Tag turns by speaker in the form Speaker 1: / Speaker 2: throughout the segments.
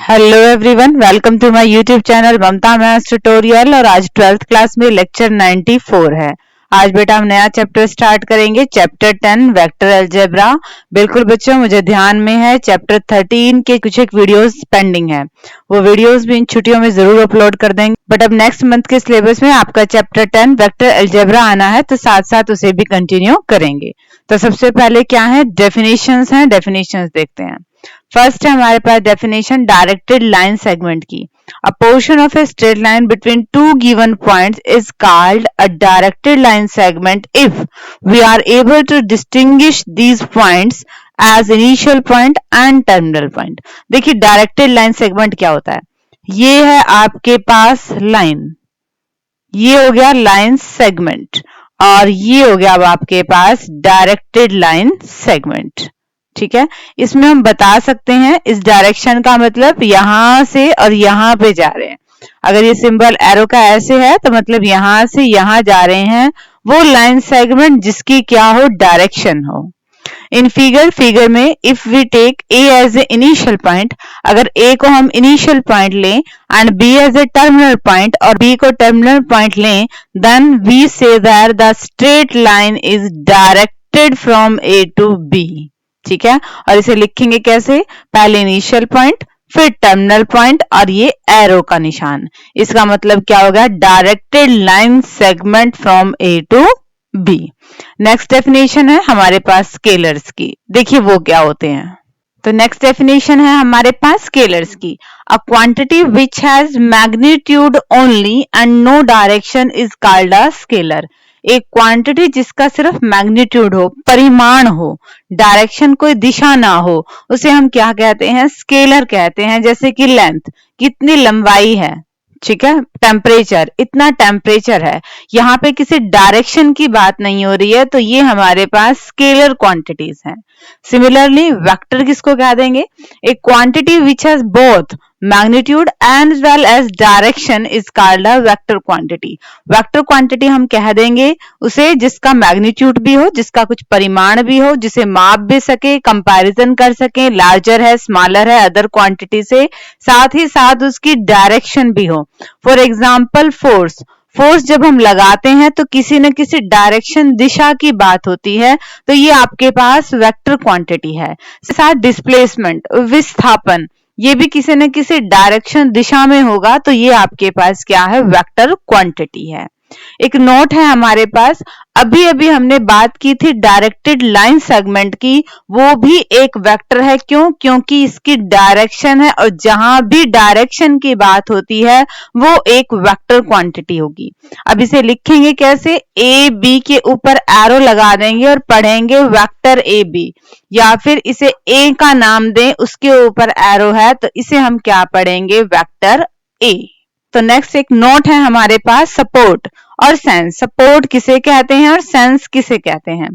Speaker 1: Hello everyone, welcome to my YouTube channel Mamta maths tutorial. और आज 12th class में lecture 94 है। आज बेटा हम नया चैप्टर स्टार्ट करेंगे, चैप्टर 10 वेक्टर अलजेब्रा। बिल्कुल बच्चों, मुझे ध्यान में है चैप्टर 13 के कुछ एक वीडियोस पेंडिंग है, वो वीडियोस भी इन छुट्टियों में जरूर अपलोड कर देंगे। बट अब नेक्स्ट मंथ के सिलेबस में आपका चैप्टर 10 वेक्टर अलजेब्रा आना है, तो साथ साथ उसे भी कंटिन्यू करेंगे। तो सबसे पहले क्या है, डेफिनेशंस हैं, डेफिनेशंस देखते हैं। फर्स्ट है हमारे पास डेफिनेशन डायरेक्टेड लाइन सेगमेंट की। A portion of a straight line between two given points is called a directed line segment if we are able to distinguish these points as initial point and terminal point। देखिए directed line segment क्या होता है। ये है आपके पास line, ये हो गया लाइन सेगमेंट, और ये हो गया अब आपके पास डायरेक्टेड लाइन सेगमेंट। ठीक है, इसमें हम बता सकते हैं इस डायरेक्शन का मतलब यहां से और यहां पे जा रहे हैं। अगर ये सिंबल एरो का ऐसे है तो मतलब यहां से यहां जा रहे हैं, वो लाइन सेगमेंट जिसकी क्या हो, डायरेक्शन हो। इन फिगर में if we take A as a initial point, अगर ए को हम इनिशियल पॉइंट लें and B as a terminal point और बी को टर्मिनल पॉइंट लें, then we say that the straight line is directed from A to B. ठीक है, और इसे लिखेंगे कैसे, पहले इनिशियल पॉइंट फिर टर्मिनल पॉइंट और ये एरो का निशान। इसका मतलब क्या होगा, directed line segment from A to B. Next definition है हमारे पास स्केलर्स की। देखिए वो क्या होते हैं। तो नेक्स्ट डेफिनेशन है हमारे पास स्केलर्स की। A quantity which has magnitude only and no direction is called a scalar. एक क्वांटिटी जिसका सिर्फ मैग्नीट्यूड हो, परिमाण हो, डायरेक्शन कोई दिशा ना हो, उसे हम क्या कहते हैं, स्केलर कहते हैं। जैसे कि लेंथ, कितनी लंबाई है, ठीक है, टेम्परेचर, इतना टेम्परेचर है, यहाँ पे किसी डायरेक्शन की बात नहीं हो रही है, तो ये हमारे पास स्केलर क्वांटिटीज हैं। सिमिलरली वेक्टर किसको कह देंगे, एक quantity which has both magnitude and well as direction is called a vector quantity. Vector quantity हम कह देंगे उसे जिसका मैग्नीट्यूड भी हो, जिसका कुछ परिमाण भी हो, जिसे माप भी सके, कंपैरिजन कर सके, लार्जर है, स्मॉलर है अदर क्वांटिटी से, साथ ही साथ उसकी डायरेक्शन भी हो। फॉर एग्जाम्पल फोर्स जब हम लगाते हैं तो किसी न किसी डायरेक्शन, दिशा की बात होती है, तो ये आपके पास वेक्टर क्वांटिटी है। साथ डिस्प्लेसमेंट, विस्थापन, ये भी किसी न किसी डायरेक्शन, दिशा में होगा, तो ये आपके पास क्या है, वेक्टर क्वांटिटी है। एक नोट है हमारे पास, अभी अभी हमने बात की थी डायरेक्टेड लाइन सेगमेंट की, वो भी एक वेक्टर है। क्यों? क्योंकि इसकी डायरेक्शन है, और जहां भी डायरेक्शन की बात होती है वो एक वेक्टर क्वांटिटी होगी। अब इसे लिखेंगे कैसे, ए बी के ऊपर एरो लगा देंगे और पढ़ेंगे वेक्टर ए बी, या फिर इसे ए का नाम दें, उसके ऊपर एरो है, तो इसे हम क्या पढ़ेंगे, वेक्टर ए। तो नेक्स्ट एक नोट है हमारे पास, सपोर्ट और सेंस। सपोर्ट किसे कहते हैं और सेंस किसे कहते हैं।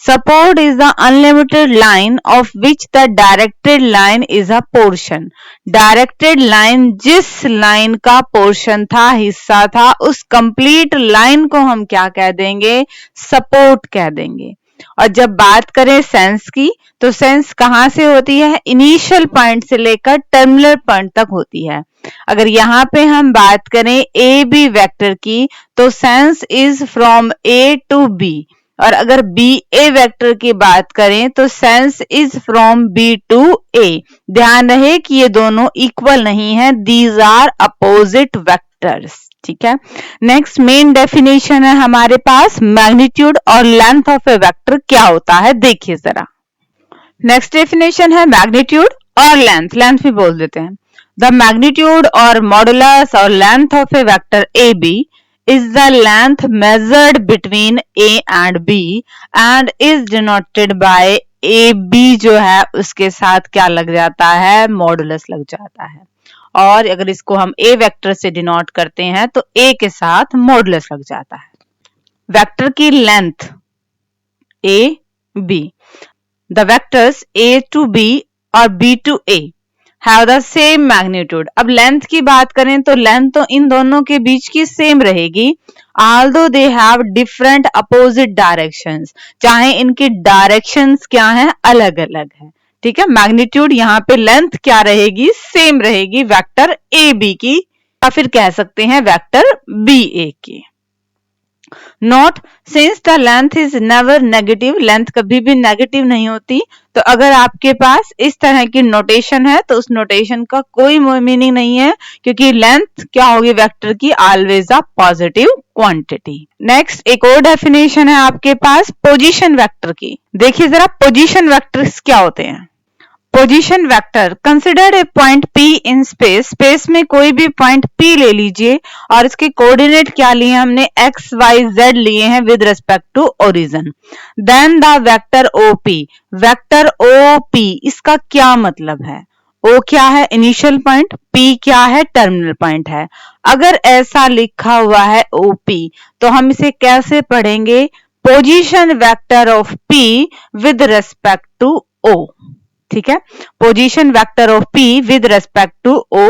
Speaker 1: Support is the unlimited line of which the directed line is a portion. Directed line जिस लाइन का पोर्शन था, हिस्सा था, उस कंप्लीट लाइन को हम क्या कह देंगे, सपोर्ट कह देंगे। और जब बात करें सेंस की, तो सेंस कहां से होती है, इनिशियल पॉइंट से लेकर टर्मिनल पॉइंट तक होती है। अगर यहाँ पे हम बात करें ए बी वेक्टर की, तो sense is from A to B, और अगर बी ए वेक्टर की बात करें तो sense is from B to A. ध्यान रहे कि ये दोनों इक्वल नहीं है, दीज आर अपोजिट वेक्टर्स। ठीक है, नेक्स्ट मेन डेफिनेशन है हमारे पास, मैग्नीट्यूड और लेंथ ऑफ ए वेक्टर क्या होता है, देखिए जरा। नेक्स्ट डेफिनेशन है मैग्नीट्यूड और लेंथ, लेंथ भी बोल देते हैं। The magnitude or modulus or length of a vector AB is the length measured between A and B and is denoted by AB जो है उसके साथ क्या लग जाता है, मॉडुलस लग जाता है। और अगर इसको हम A वेक्टर से डिनोट करते हैं तो A के साथ मॉडुलस लग जाता है। वेक्टर की length A B, the vectors A to B और B to A have the same magnitude। अब लेंथ की बात करें तो लेंथ तो इन दोनों के बीच की सेम रहेगी, although they have different opposite directions, चाहे इनकी डायरेक्शंस क्या हैं, अलग अलग है। ठीक है। मैग्नीट्यूड यहाँ पे लेंथ क्या रहेगी, सेम रहेगी वेक्टर ए बी की, या फिर कह सकते हैं वेक्टर बी ए की। Note, since the length is never negative, length कभी भी नेगेटिव नहीं होती, तो अगर आपके पास इस तरह की नोटेशन है तो उस नोटेशन का कोई मीनिंग नहीं है, क्योंकि लेंथ क्या होगी वेक्टर की, always a positive quantity. Next एक और डेफिनेशन है आपके पास पोजीशन वेक्टर की। देखिए जरा पोजीशन वेक्टर्स क्या होते हैं। Position vector, consider a point P in space, space में कोई भी पॉइंट P ले लीजिए और इसके कोऑर्डिनेट क्या लिए हमने, x y z लिए हैं with respect to origin. Then the vector OP, vector OP इसका क्या मतलब है, O क्या है इनिशियल पॉइंट, P क्या है टर्मिनल पॉइंट है। अगर ऐसा लिखा हुआ है OP तो हम इसे कैसे पढ़ेंगे, position vector of P with respect to O। ठीक है, position vector of P with respect to O,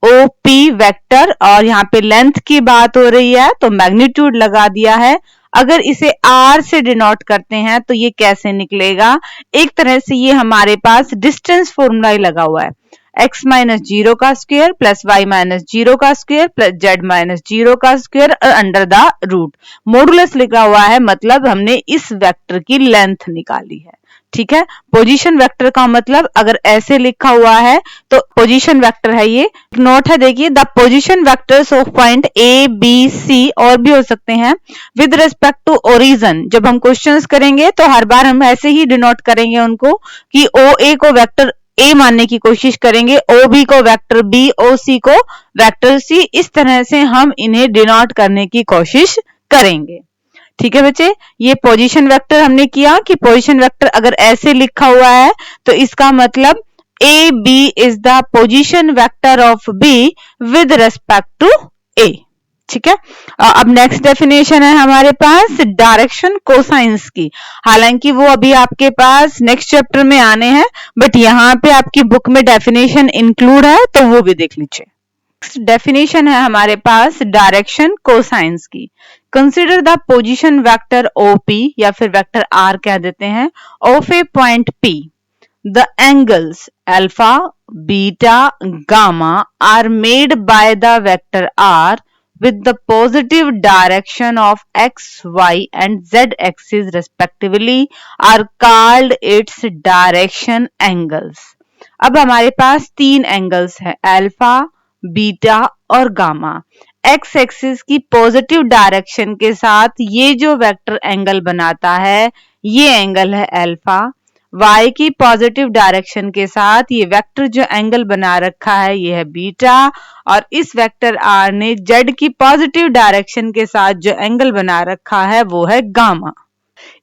Speaker 1: OP vector, और यहाँ पे लेंथ की बात हो रही है तो मैग्नीट्यूड लगा दिया है। अगर इसे R से डिनोट करते हैं तो ये कैसे निकलेगा, एक तरह से ये हमारे पास डिस्टेंस फॉर्मूला ही लगा हुआ है, x माइनस 0 का स्क्वायर प्लस y माइनस 0 का स्क्वायर प्लस z माइनस 0 का square under the root, modulus लिखा हुआ है, मतलब हमने इस वेक्टर की लेंथ निकाली है। ठीक है, पोजीशन वेक्टर का मतलब अगर ऐसे लिखा हुआ है तो पोजीशन वेक्टर है ये। नोट है देखिए, the position vectors of point A B C और भी हो सकते हैं विद रिस्पेक्ट टू ओरिजिन। जब हम क्वेश्चंस करेंगे तो हर बार हम ऐसे ही डिनोट करेंगे उनको कि ओ ए को वेक्टर ए मानने की कोशिश करेंगे, ओ बी को वेक्टर बी, ओ सी को वेक्टर सी, इस तरह से हम इन्हें डिनोट करने की कोशिश करेंगे। ठीक है बच्चे, ये पोजीशन वेक्टर हमने किया कि पोजीशन वेक्टर अगर ऐसे लिखा हुआ है तो इसका मतलब A B is the position vector of B with respect to A. ठीक है, अब नेक्स्ट डेफिनेशन है हमारे पास डायरेक्शन कोसाइंस की। हालांकि वो अभी आपके पास नेक्स्ट चैप्टर में आने हैं, बट यहाँ पे आपकी बुक में डेफिनेशन इंक्लूड है तो वो भी देख लीजिए। डेफिनेशन है हमारे पास डायरेक्शन कोसाइंस की। Consider the position vector OP या फिर वेक्टर R कह देते हैं of a point P, the angles alpha beta gamma are made by the vector R with the positive direction of x, y and z axis respectively are called its direction angles। अब हमारे पास तीन angles है, alpha beta और gamma. X axis की positive direction के साथ ये जो वेक्टर एंगल बनाता है ये एंगल है अल्फा, y की पॉजिटिव डायरेक्शन के साथ ये वेक्टर जो एंगल बना रखा है ये है बीटा, और इस वेक्टर r ने z की पॉजिटिव डायरेक्शन के साथ जो एंगल बना रखा है वो है गामा।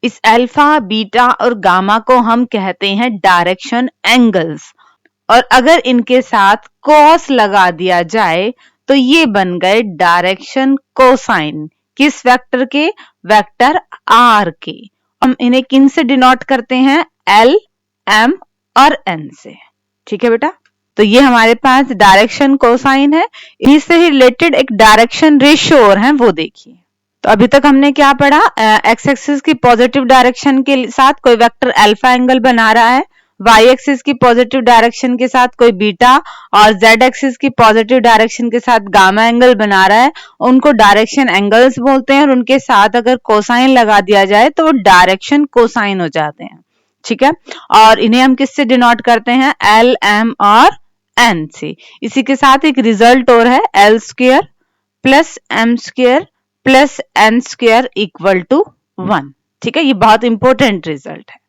Speaker 1: इस अल्फा बीटा और गामा को हम कहते हैं डायरेक्शन एंगल्स, और अगर इनके साथ कॉस लगा दिया जाए तो ये बन गए डायरेक्शन कोसाइन। किस वेक्टर के, वेक्टर R के। हम इन्हें किन से डिनोट करते हैं, L, M और N से। ठीक है बेटा, तो ये हमारे पास डायरेक्शन कोसाइन है। इससे ही रिलेटेड एक डायरेक्शन रेशियो और है, वो देखिए। तो अभी तक हमने क्या पढ़ा, एक्स एक्सिस की पॉजिटिव डायरेक्शन के साथ कोई वेक्टर अल्फा एंगल बना रहा है, वाई एक्सिस की पॉजिटिव डायरेक्शन के साथ कोई बीटा, और जेड एक्सिस की पॉजिटिव डायरेक्शन के साथ गामा एंगल बना रहा है, उनको डायरेक्शन एंगल्स बोलते हैं, और उनके साथ अगर कोसाइन लगा दिया जाए तो वो डायरेक्शन कोसाइन हो जाते हैं। ठीक है, और इन्हें हम किससे डिनोट करते हैं, एल, एम और एन से। इसी के साथ एक रिजल्ट और है, L square plus M square plus N square equal to 1। ठीक है, ये बहुत इंपॉर्टेंट रिजल्ट है।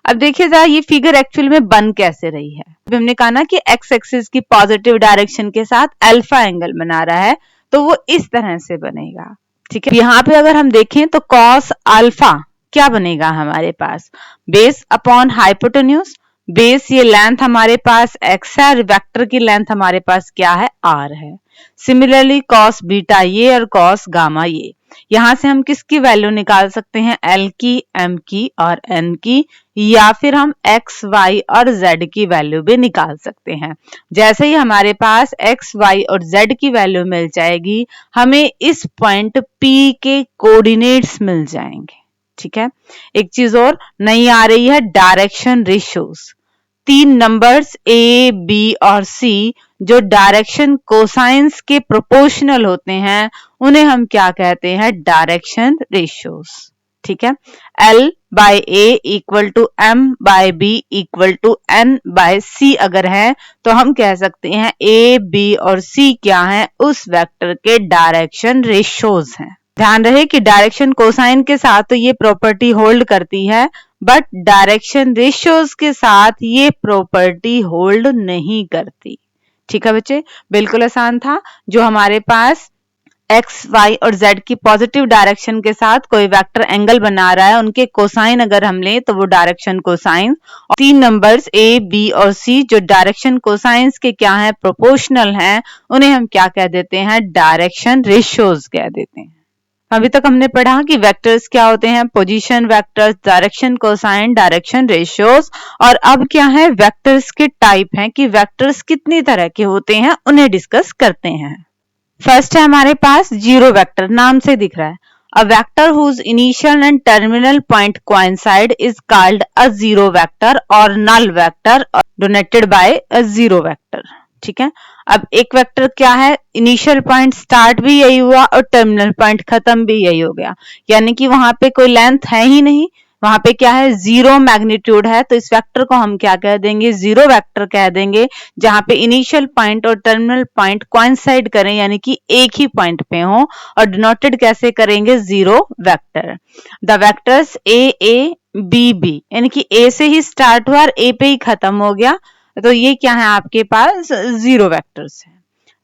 Speaker 1: अब देखिए जरा ये फिगर एक्चुअल में बन कैसे रही है। हमने कहा ना कि एक्स एक्सिस की पॉजिटिव डायरेक्शन के साथ अल्फा एंगल बना रहा है, तो वो इस तरह से बनेगा। ठीक है, यहाँ पे अगर हम देखें तो कॉस अल्फा क्या बनेगा हमारे पास, बेस अपॉन हाइपोटेन्यूज। बेस ये लेंथ हमारे पास x है, वेक्टर की लेंथ हमारे पास क्या है, r है। सिमिलरली कॉस बीटा ये और कॉस गामा ये, यहां से हम किसकी वैल्यू निकाल सकते हैं, L की, M की और N की, या फिर हम x, y और z की वैल्यू भी निकाल सकते हैं। जैसे ही हमारे पास x, y और z की वैल्यू मिल जाएगी, हमें इस पॉइंट P के कोऑर्डिनेट्स मिल जाएंगे। ठीक है, एक चीज और नई आ रही है, डायरेक्शन रेशियोज। तीन नंबर्स ए, बी और सी जो डायरेक्शन कोसाइंस के प्रोपोर्शनल होते हैं उन्हें हम क्या कहते हैं? Direction ratios. ठीक है, L by A equal to M by B equal to N by C अगर है तो हम कह सकते हैं A, B और C क्या है? उस वेक्टर के डायरेक्शन रेशियोज हैं। ध्यान रहे कि डायरेक्शन कोसाइन के साथ तो ये प्रॉपर्टी होल्ड करती है, बट डायरेक्शन रेशियोज के साथ ये प्रॉपर्टी होल्ड नहीं करती। ठीक है बच्चे, बिल्कुल आसान था। जो हमारे पास एक्स, वाई और जेड की पॉजिटिव डायरेक्शन के साथ कोई वेक्टर एंगल बना रहा है, उनके कोसाइन अगर हम लें तो वो डायरेक्शन कोसाइन। और तीन नंबर्स ए, बी और सी जो डायरेक्शन कोसाइंस के क्या है? प्रोपोर्शनल हैं, उन्हें हम क्या कह देते हैं? डायरेक्शन रेशियोज कह देते हैं। अभी तक हमने पढ़ा कि वेक्टर्स क्या होते हैं? Position vectors, direction cosine, direction ratios. और अब क्या है? वेक्टर्स के टाइप हैं कि वेक्टर्स कितनी तरह के होते हैं, उन्हें डिस्कस करते हैं। फर्स्ट है हमारे पास जीरो वेक्टर, नाम से दिख रहा है। A vector whose initial and terminal point coincide is called a zero vector or null vector denoted by a zero vector। ठीक है, अब एक वेक्टर क्या है? इनिशियल पॉइंट स्टार्ट भी यही हुआ और टर्मिनल पॉइंट खत्म भी यही हो गया, यानी कि वहां पे कोई लेंथ है ही नहीं, वहां पे क्या है? जीरो मैग्नीट्यूड है। तो इस वेक्टर को हम क्या कह देंगे? जीरो वेक्टर कह देंगे, जहां पे इनिशियल पॉइंट और टर्मिनल पॉइंट कोइंसाइड करें, यानी कि एक ही पॉइंट पे हो। और डिनोटेड कैसे करेंगे? Zero vector. The vectors A B B, यानी कि ए से ही स्टार्ट हुआ और ए पे ही खत्म हो गया, तो ये क्या है? आपके पास जीरो वेक्टर्स है।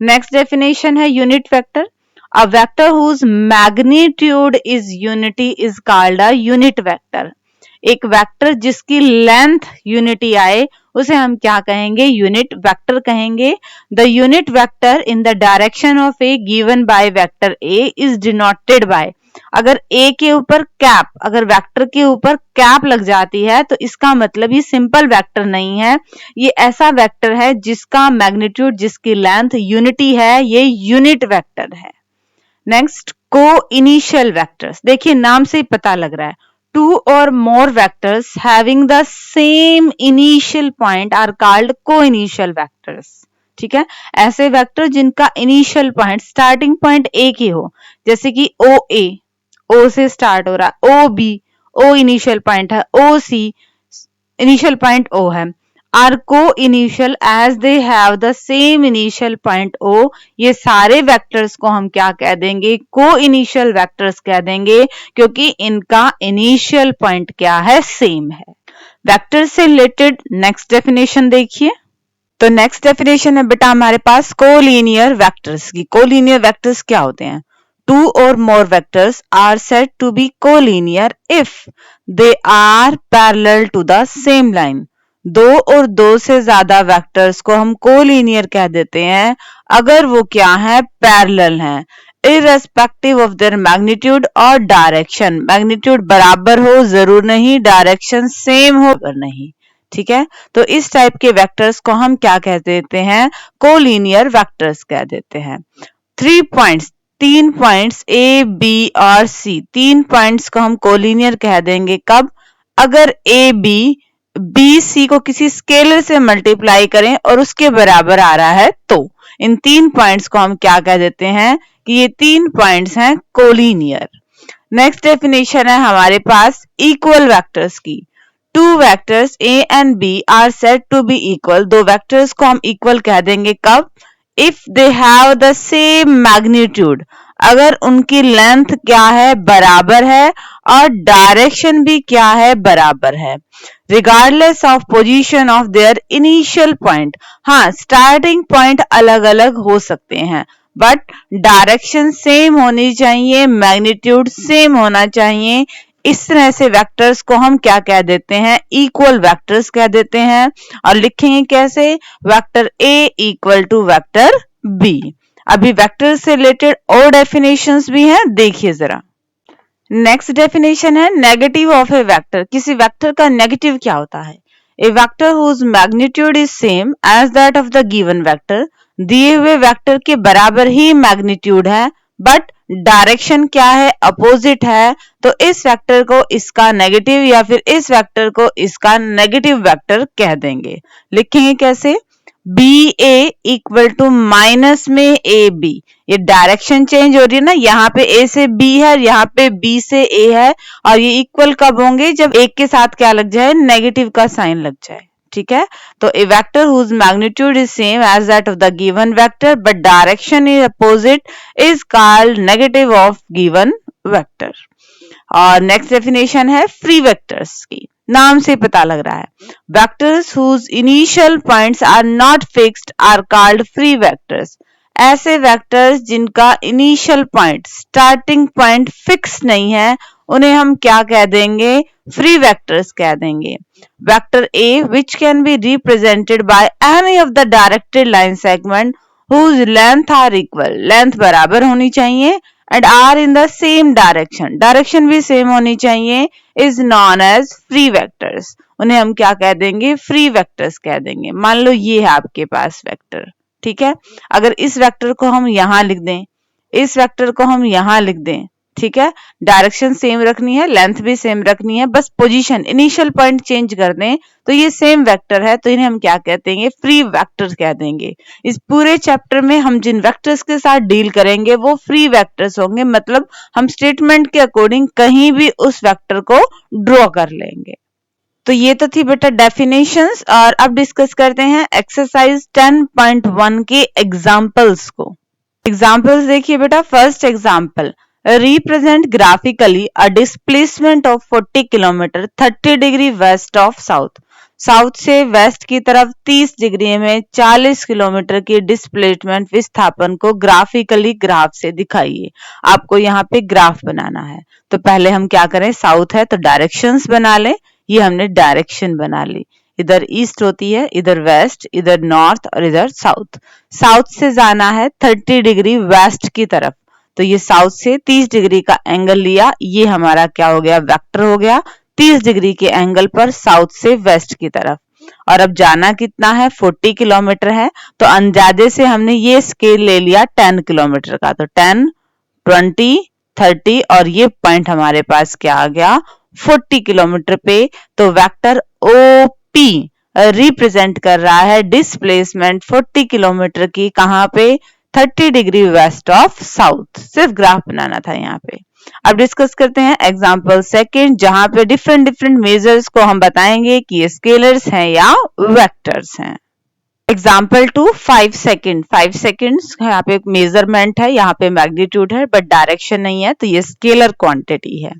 Speaker 1: नेक्स्ट डेफिनेशन है unit vector. A vector whose magnitude is unity is called a unit vector। एक वेक्टर जिसकी लेंथ यूनिटी आए उसे हम क्या कहेंगे? यूनिट वेक्टर कहेंगे। The unit vector in the direction of A given by vector A is denoted by. अगर ए के ऊपर कैप, अगर वेक्टर के ऊपर कैप लग जाती है तो इसका मतलब ये सिंपल वेक्टर नहीं है, ये ऐसा वेक्टर है जिसका मैग्नीट्यूड, जिसकी लेंथ यूनिटी है, ये यूनिट वेक्टर है। नेक्स्ट, को इनिशियल वेक्टर्स। देखिए नाम से ही पता लग रहा है, two or more vectors having the same initial point are called coinitial vectors. ठीक है, ऐसे वेक्टर जिनका इनिशियल पॉइंट, स्टार्टिंग पॉइंट एक ही हो, जैसे कि ओ ए, ओ से स्टार्ट हो रहा है, O B, O initial point है, O C initial point O है, आर को initial as they have the same initial point O. ये सारे वेक्टर्स को हम क्या कह देंगे? को इनिशियल वेक्टर्स कह देंगे, क्योंकि इनका इनिशियल पॉइंट क्या है? सेम है। वेक्टर से रिलेटेड नेक्स्ट डेफिनेशन देखिए। तो नेक्स्ट डेफिनेशन है बेटा हमारे पास कोलिनियर वेक्टर्स की। कोलिनियर वेक्टर्स क्या होते हैं? Two or more vectors are said to be collinear if they are parallel to the same line. दो और दो से ज्यादा वेक्टर्स को हम कोलिनियर कह देते हैं अगर वो क्या है? पैरेलल हैं, इररेस्पेक्टिव ऑफ देयर मैग्नीट्यूड और डायरेक्शन। मैग्नीट्यूड बराबर हो जरूर नहीं, डायरेक्शन सेम हो बराबर नहीं। ठीक है, तो इस टाइप के वेक्टर्स को हम क्या कह देते हैं? कोलिनियर वेक्टर्स कह देते हैं। 3 पॉइंट्स, 3 पॉइंट्स ए, बी और सी, 3 पॉइंट्स को हम कोलिनियर कह देंगे कब? अगर ए बी बी सी को किसी स्केलर से मल्टीप्लाई करें और उसके बराबर आ रहा है तो इन 3 पॉइंट्स को हम क्या कह देते हैं? कि ये 3 पॉइंट्स हैं कोलिनियर। नेक्स्ट डेफिनेशन है हमारे पास इक्वल वेक्टर्स की। Two vectors A and B are said to be equal. दो वेक्टर्स को हम इक्वल कह देंगे कब? If they have the same magnitude, अगर उनकी लेंथ क्या है? बराबर है और डायरेक्शन भी क्या है? बराबर है। Regardless of position of their initial point. हाँ, स्टार्टिंग पॉइंट अलग अलग हो सकते हैं बट डायरेक्शन सेम होनी चाहिए, मैग्नीट्यूड सेम होना चाहिए। इस तरह से वेक्टर्स को हम क्या कह देते हैं? इक्वल वेक्टर्स कह देते हैं। और लिखेंगे कैसे? Vector A equal to vector B. अभी वेक्टर से रिलेटेड और डेफिनेशंस भी हैं, देखिए जरा। नेक्स्ट डेफिनेशन है नेगेटिव ऑफ ए वेक्टर। किसी वेक्टर का नेगेटिव क्या होता है? A vector whose magnitude is same as that of the given vector. दिए हुए वेक्टर के बराबर ही मैग्नीट्यूड है बट डायरेक्शन क्या है, अपोजिट है, तो इस वेक्टर को इसका नेगेटिव या फिर इस वेक्टर को इसका नेगेटिव वेक्टर कह देंगे। लिखेंगे कैसे, B A equal to minus में ए बी, ये डायरेक्शन चेंज हो रही है ना, यहाँ पे ए से बी है, यहाँ पे बी से ए है, और ये इक्वल कब होंगे, जब एक के साथ क्या लग जाए, नेगेटिव का साइन लग जाए। ठीक है, तो ए vector whose magnitude is same as that of the given vector but direction is opposite is called negative of given vector। और नेक्स्ट डेफिनेशन है फ्री वेक्टर्स की, नाम से पता लग रहा है, vectors whose initial points are not fixed are called free vectors। ऐसे वेक्टर्स जिनका initial point, starting point fix नहीं है, उन्हें हम क्या कह देंगे, फ्री वेक्टर्स कह देंगे। Vector A which can be represented by any of the directed line segment whose length are equal, length बराबर होनी चाहिए, and are in the same direction, direction भी सेम होनी चाहिए, is known as free vectors। उन्हें हम क्या कह देंगे, फ्री वेक्टर्स कह देंगे। मान लो ये है आपके पास वेक्टर, ठीक है, अगर इस वेक्टर को हम यहां लिख दें, इस वेक्टर को हम यहां लिख दें, ठीक है, डायरेक्शन सेम रखनी है, लेंथ भी सेम रखनी है, बस पोजीशन इनिशियल पॉइंट चेंज कर दें तो ये सेम वेक्टर है, तो इन्हें हम क्या कहते हैं, फ्री वेक्टर्स कह देंगे। इस पूरे चैप्टर में हम जिन वेक्टर्स के साथ डील करेंगे वो फ्री वेक्टर्स होंगे, मतलब हम स्टेटमेंट के अकॉर्डिंग कहीं भी उस वेक्टर को ड्रॉ कर लेंगे। तो ये तो थी बेटा डेफिनेशंस, और अब डिस्कस करते हैं एक्सरसाइज 10.1 के एग्जांपल्स को। एग्जांपल्स देखिए बेटा, first example, represent graphically a displacement of 40 km 30 degree west of south. South से वेस्ट की तरफ 30 डिग्री में 40 किलोमीटर की डिस्प्लेसमेंट विस्थापन को ग्राफिकली ग्राफ से दिखाइए। आपको यहाँ पे ग्राफ बनाना है, तो पहले हम क्या करें, साउथ है तो डायरेक्शंस बना लें। ये हमने डायरेक्शन बना ली, इधर ईस्ट होती है, इधर वेस्ट, इधर नॉर्थ और इधर साउथ। साउथ से जाना है 30 डिग्री वेस्ट की तरफ, तो ये साउथ से 30 डिग्री का एंगल लिया, ये हमारा क्या हो गया, वेक्टर हो गया 30 डिग्री के एंगल पर साउथ से वेस्ट की तरफ। और अब जाना कितना है, 40 किलोमीटर है, तो अंदाजे से हमने ये स्केल ले लिया 10 किलोमीटर का, तो 10, 20, 30 और ये पॉइंट हमारे पास क्या आ गया, 40 किलोमीटर पे। तो वेक्टर OP रिप्रेजेंट कर रहा है डिस्प्लेसमेंट 40 किलोमीटर की, कहां पे, 30 डिग्री वेस्ट ऑफ साउथ। सिर्फ ग्राफ बनाना था यहाँ पे। अब डिस्कस करते हैं एग्जांपल सेकंड, जहां पे डिफरेंट डिफरेंट मेजर्स को हम बताएंगे कि ये स्केलर्स हैं या वेक्टर्स हैं। एग्जांपल 2, 5 सेकंड, 5 सेकंड्स यहाँ पे एक मेजरमेंट है, यहाँ पे मैग्नीट्यूड है बट डायरेक्शन नहीं है, तो ये स्केलर क्वांटिटी है।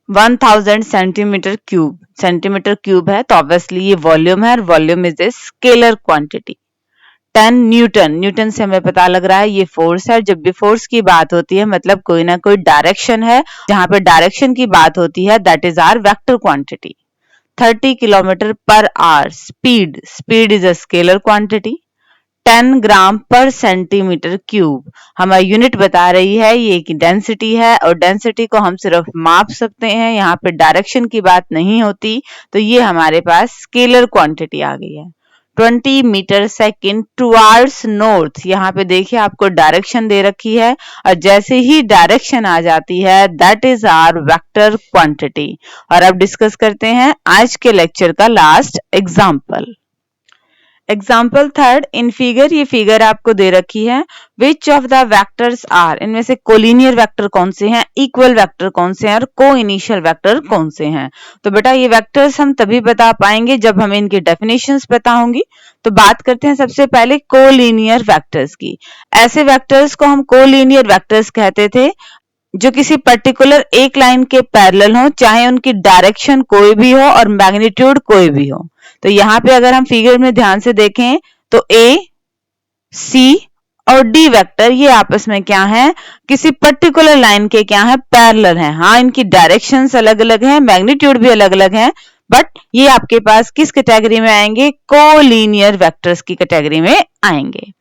Speaker 1: 1000 सेंटीमीटर क्यूब, सेंटीमीटर क्यूब है तो ऑब्वियसली ये वॉल्यूम है, और volume is a scalar quantity. 10 Newton, Newton से हमें पता लग रहा है ये फोर्स है। जब भी फोर्स की बात होती है मतलब कोई ना कोई डायरेक्शन है, जहां पे डायरेक्शन की बात होती है that is our vector quantity. 30 kilometre per hour speed, speed is a scalar quantity. 10 gram per centimetre cube हमारी यूनिट बता रही है, ये की डेंसिटी है, और डेंसिटी को हम सिर्फ माप सकते हैं, यहाँ पे डायरेक्शन की बात नहीं होती, तो ये हमारे पास स्केलर क्वांटिटी आ गई है। 20 मीटर सेकेंड टुवर्ड्स नॉर्थ, यहाँ पे देखिए आपको डायरेक्शन दे रखी है, और जैसे ही डायरेक्शन आ जाती है that is our vector quantity. और अब डिस्कस करते हैं आज के लेक्चर का last example. Example third, in figure, ये फिगर आपको दे रखी है, which of the vectors are, इनमें से कोलिनियर वेक्टर कौन से हैं, इक्वल वेक्टर कौन से हैं, और को इनिशियल वेक्टर कौन से हैं। तो बेटा ये वेक्टर्स हम तभी बता पाएंगे जब हमें इनकी डेफिनेशंस पता होंगी। तो बात करते हैं सबसे पहले कोलिनियर वेक्टर्स की। ऐसे वेक्टर्स को हम कोलिनियर वेक्टर्स कहते थे जो किसी पर्टिकुलर एक लाइन के पैरेलल हो, चाहे उनकी डायरेक्शन कोई भी हो और मैग्नीट्यूड कोई भी हो। तो यहाँ पे अगर हम फिगर में ध्यान से देखें तो ए, सी और डी वेक्टर ये आपस में क्या है, किसी पर्टिकुलर लाइन के क्या है, पैरेलल हैं। हाँ, इनकी डायरेक्शंस अलग अलग हैं, मैग्नीट्यूड भी अलग अलग हैं, बट ये आपके पास किस कैटेगरी में आएंगे, कोलिनियर वेक्टर्स की कैटेगरी में आएंगे।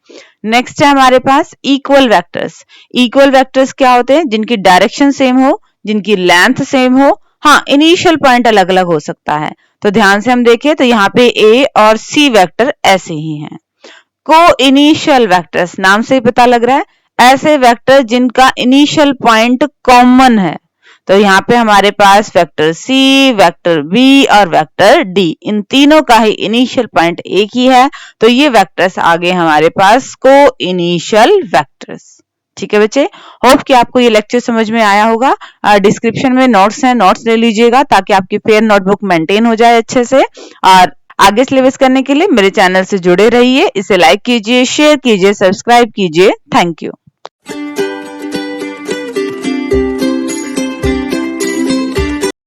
Speaker 1: नेक्स्ट है हमारे पास इक्वल वेक्टर्स। इक्वल वेक्टर्स क्या होते हैं, जिनकी डायरेक्शन सेम हो, जिनकी लेंथ सेम हो, हाँ इनिशियल पॉइंट अलग अलग हो सकता है। तो ध्यान से हम देखें तो यहाँ पे ए और सी वेक्टर ऐसे ही हैं। को इनिशियल वेक्टर्स, नाम से ही पता लग रहा है ऐसे वेक्टर जिनका इनिशियल पॉइंट कॉमन है। तो यहाँ पे हमारे पास वेक्टर C, वेक्टर B और वेक्टर D, इन तीनों का ही इनिशियल पॉइंट एक ही है, तो ये वेक्टर्स आ गए हमारे पास को इनिशियल वेक्टर्स। ठीक है बच्चे, होप कि आपको ये लेक्चर समझ में आया होगा। डिस्क्रिप्शन में नोट्स हैं, नोट्स ले लीजिएगा ताकि आपकी फेयर नोटबुक मेंटेन हो जाए अच्छे से। और आगे सिलेबस करने के लिए मेरे चैनल से जुड़े रहिए, इसे लाइक कीजिए, शेयर कीजिए, सब्सक्राइब कीजिए। Thank you.